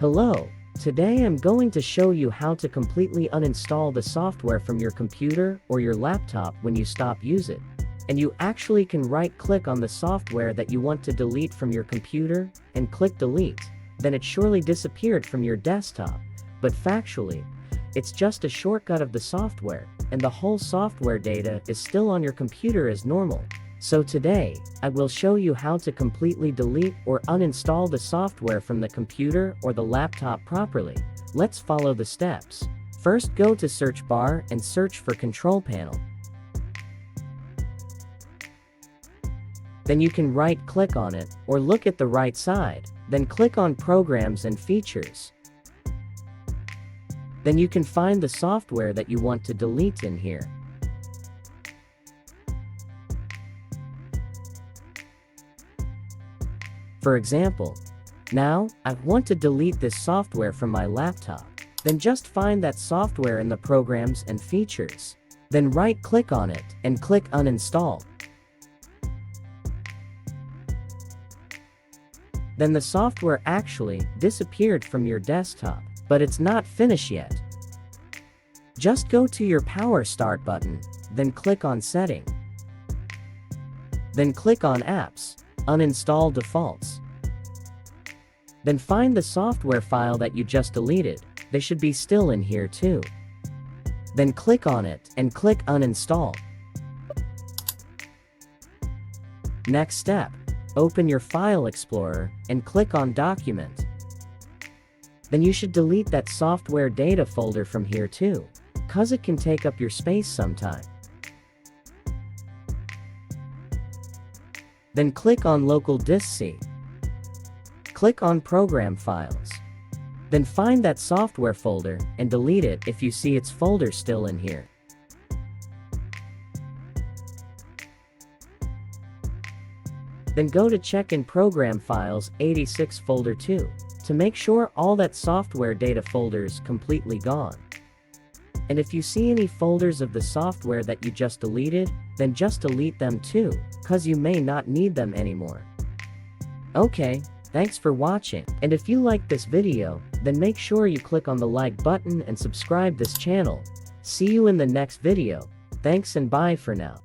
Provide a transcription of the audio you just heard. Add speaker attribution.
Speaker 1: Hello, today I'm going to show you how to completely uninstall the software from your computer or your laptop when you stop using it. And you actually can right-click on the software that you want to delete from your computer and click delete. Then it surely disappeared from your desktop. But factually, it's just a shortcut of the software, and the whole software data is still on your computer as normal. So today, I will show you how to completely delete or uninstall the software from the computer or the laptop properly. Let's follow the steps. First, go to search bar and search for control panel. Then you can right-click on it, or look at the right side, then click on programs and features. Then you can find the software that you want to delete in here. For example, now, I want to delete this software from my laptop. Then just find that software in the programs and features. Then right-click on it and click uninstall. Then the software actually disappeared from your desktop, but it's not finished yet. Just go to your power start button, then click on setting. Then click on apps. Uninstall defaults. Then find the software file that you just deleted. They should be still in here too. Then click on it and click uninstall. Next step, open your file explorer and click on document. Then you should delete that software data folder from here too, cause it can take up your space sometime. Then click on Local Disk C. Click on Program Files. Then find that software folder and delete it if you see its folder still in here. Then go to Check in Program Files 86 folder 2 to make sure all that software data folders completely gone. And if you see any folders of the software that you just deleted, then just delete them too, cause you may not need them anymore. Okay, thanks for watching, and if you liked this video, then make sure you click on the like button and subscribe this channel. See you in the next video. Thanks and bye for now.